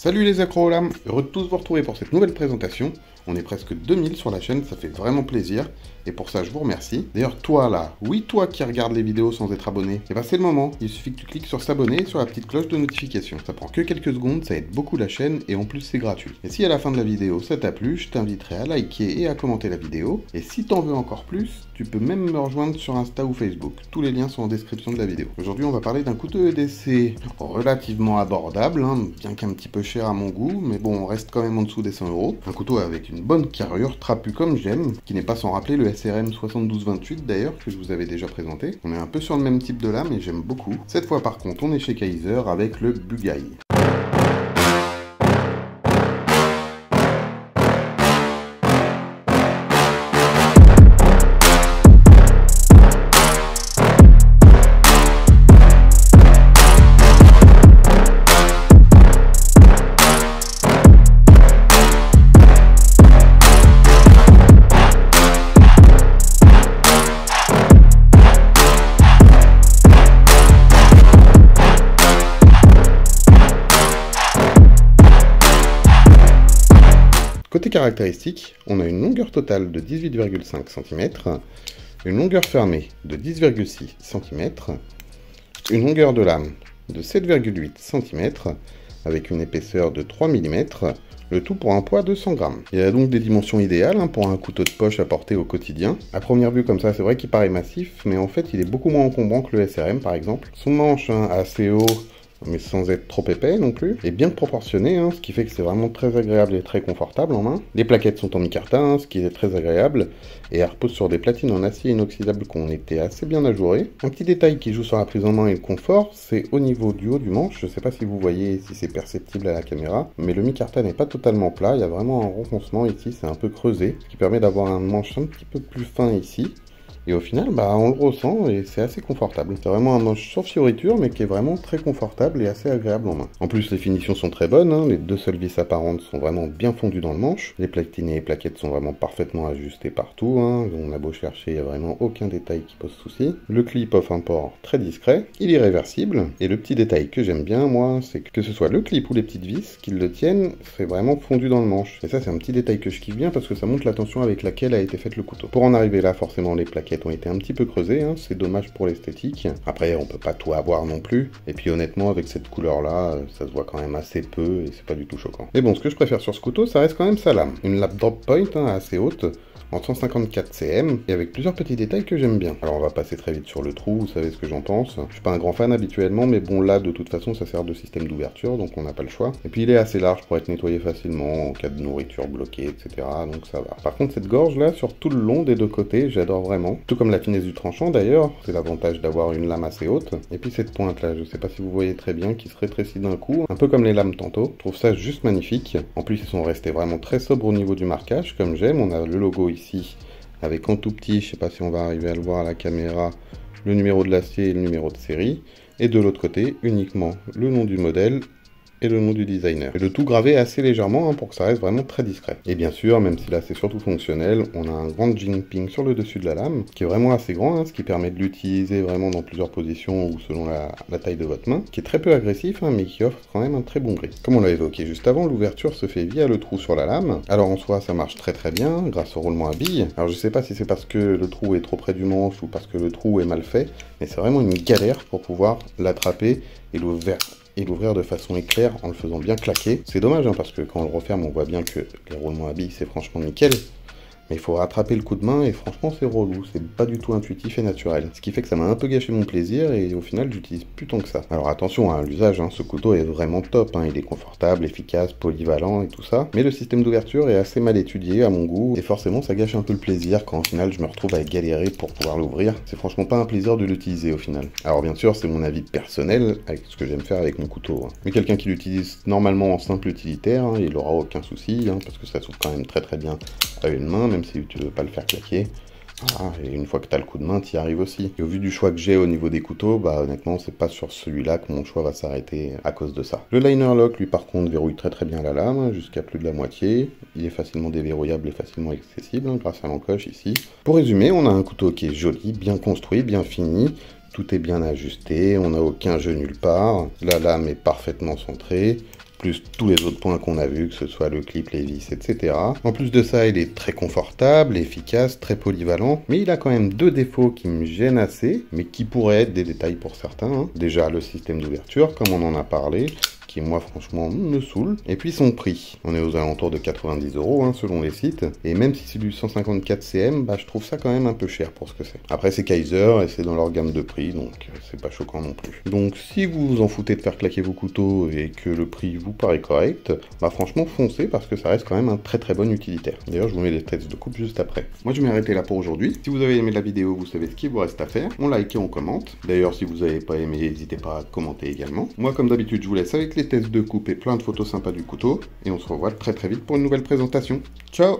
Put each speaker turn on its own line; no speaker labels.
Salut les accros aux lames, heureux de tous vous retrouver pour cette nouvelle présentation. On est presque 2000 sur la chaîne, ça fait vraiment plaisir. Et pour ça, je vous remercie. D'ailleurs, toi là, oui toi qui regardes les vidéos sans être abonné, et bah c'est le moment. Il suffit que tu cliques sur s'abonner et sur la petite cloche de notification. Ça prend que quelques secondes, ça aide beaucoup la chaîne et en plus c'est gratuit. Et si à la fin de la vidéo ça t'a plu, je t'inviterai à liker et à commenter la vidéo. Et si t'en veux encore plus, tu peux même me rejoindre sur Insta ou Facebook. Tous les liens sont en description de la vidéo. Aujourd'hui, on va parler d'un couteau EDC relativement abordable, bien qu'un petit peu cher à mon goût, mais bon, on reste quand même en dessous des 100 €. Un couteau avec une bonne carrure, trapu comme j'aime, qui n'est pas sans rappeler le SRM 7228 d'ailleurs, que je vous avais déjà présenté. On est un peu sur le même type de lame et j'aime beaucoup. Cette fois par contre, on est chez Kizer avec le Bugai. Côté caractéristiques, on a une longueur totale de 18,5 cm, une longueur fermée de 10,6 cm, une longueur de lame de 7,8 cm, avec une épaisseur de 3 mm, le tout pour un poids de 100 g. Il a donc des dimensions idéales pour un couteau de poche à porter au quotidien. À première vue comme ça, c'est vrai qu'il paraît massif, mais en fait il est beaucoup moins encombrant que le SRM par exemple. Son manche assez haut, mais sans être trop épais non plus, et bien proportionné, ce qui fait que c'est vraiment très agréable et très confortable en main. Les plaquettes sont en micarta, ce qui est très agréable, et elles reposent sur des platines en acier inoxydable qui ont été assez bien ajourées. Un petit détail qui joue sur la prise en main et le confort, c'est au niveau du haut du manche. Je ne sais pas si vous voyez, si c'est perceptible à la caméra, mais le micarta n'est pas totalement plat, il y a vraiment un renfoncement ici, c'est un peu creusé, ce qui permet d'avoir un manche un petit peu plus fin ici. Et au final, on le ressent et c'est assez confortable. C'est vraiment un manche sans fioriture, mais qui est vraiment très confortable et assez agréable en main. En plus, les finitions sont très bonnes, les deux seules vis apparentes sont vraiment bien fondues dans le manche. Les platines et les plaquettes sont vraiment parfaitement ajustées partout. On a beau chercher, il n'y a vraiment aucun détail qui pose souci. Le clip offre un port très discret, il est réversible. Et le petit détail que j'aime bien, moi, c'est que ce soit le clip ou les petites vis qui le tiennent, c'est vraiment fondu dans le manche. Et ça, c'est un petit détail que je kiffe bien parce que ça montre l'attention avec laquelle a été faite le couteau. Pour en arriver là, forcément, les plaquettes ont été un petit peu creusées, c'est dommage pour l'esthétique. Après, on peut pas tout avoir non plus. Et puis honnêtement, avec cette couleur-là, ça se voit quand même assez peu et c'est pas du tout choquant. Mais bon, ce que je préfère sur ce couteau, ça reste quand même sa lame. Une lap drop point assez haute, en 154 cm, et avec plusieurs petits détails que j'aime bien. Alors on va passer très vite sur le trou, vous savez ce que j'en pense. Je suis pas un grand fan habituellement, mais bon là de toute façon ça sert de système d'ouverture, donc on n'a pas le choix. Et puis il est assez large pour être nettoyé facilement en cas de nourriture bloquée, etc. Donc ça va. Par contre cette gorge là, sur tout le long des deux côtés, j'adore vraiment. Tout comme la finesse du tranchant d'ailleurs, c'est l'avantage d'avoir une lame assez haute. Et puis cette pointe là, je sais pas si vous voyez très bien, qui se rétrécit d'un coup, un peu comme les lames tantôt. Je trouve ça juste magnifique. En plus ils sont restés vraiment très sobres au niveau du marquage, comme j'aime. On a le logo ici, avec en tout petit, je sais pas si on va arriver à le voir à la caméra, le numéro de l'acier et le numéro de série, et de l'autre côté, uniquement le nom du modèle et le nom du designer. Et le tout gravé assez légèrement pour que ça reste vraiment très discret. Et bien sûr, même si là c'est surtout fonctionnel, on a un grand jimping sur le dessus de la lame, qui est vraiment assez grand, ce qui permet de l'utiliser vraiment dans plusieurs positions ou selon la taille de votre main, qui est très peu agressif, mais qui offre quand même un très bon gris. Comme on l'a évoqué juste avant, l'ouverture se fait via le trou sur la lame. Alors en soi, ça marche très très bien, grâce au roulement à billes. Alors je sais pas si c'est parce que le trou est trop près du manche ou parce que le trou est mal fait, mais c'est vraiment une galère pour pouvoir l'attraper et l'ouvrir de façon éclair en le faisant bien claquer. C'est dommage parce que quand on le referme, on voit bien que les roulements à billes, c'est franchement nickel. Mais il faut rattraper le coup de main et franchement c'est relou, c'est pas du tout intuitif et naturel. Ce qui fait que ça m'a un peu gâché mon plaisir et au final j'utilise plus tant que ça. Alors attention à l'usage, ce couteau est vraiment top, il est confortable, efficace, polyvalent et tout ça. Mais le système d'ouverture est assez mal étudié à mon goût et forcément ça gâche un peu le plaisir quand au final je me retrouve à galérer pour pouvoir l'ouvrir. C'est franchement pas un plaisir de l'utiliser au final. Alors bien sûr c'est mon avis personnel avec ce que j'aime faire avec mon couteau. Mais quelqu'un qui l'utilise normalement en simple utilitaire, il aura aucun souci parce que ça s'ouvre quand même très très bien à une main, même si tu veux pas le faire claquer. Voilà, et une fois que tu as le coup de main, tu y arrives aussi. Et au vu du choix que j'ai au niveau des couteaux, honnêtement, c'est pas sur celui-là que mon choix va s'arrêter à cause de ça. Le liner lock, lui, par contre, verrouille très très bien la lame, jusqu'à plus de la moitié. Il est facilement déverrouillable et facilement accessible, grâce à l'encoche ici. Pour résumer, on a un couteau qui est joli, bien construit, bien fini. Tout est bien ajusté, on n'a aucun jeu nulle part. La lame est parfaitement centrée. plus tous les autres points qu'on a vus, que ce soit le clip, les vis, etc. En plus de ça, il est très confortable, efficace, très polyvalent, mais il a quand même deux défauts qui me gênent assez, mais qui pourraient être des détails pour certains, hein. Déjà, le système d'ouverture, comme on en a parlé, qui moi franchement me saoule. Et puis son prix, on est aux alentours de 90 € hein, selon les sites, et même si c'est du 154 cm, bah je trouve ça quand même un peu cher pour ce que c'est. Après c'est Kaiser et c'est dans leur gamme de prix, donc c'est pas choquant non plus. Donc si vous vous en foutez de faire claquer vos couteaux et que le prix vous paraît correct, bah franchement foncez parce que ça reste quand même un très bon utilitaire. D'ailleurs je vous mets des tests de coupe juste après. Moi je vais m'arrêter là pour aujourd'hui. Si vous avez aimé la vidéo, vous savez ce qu'il vous reste à faire. On like et on commente. D'ailleurs si vous n'avez pas aimé, n'hésitez pas à commenter également. Moi comme d'habitude je vous laisse avec les tests de coupe et plein de photos sympas du couteau, et on se revoit très vite pour une nouvelle présentation. Ciao!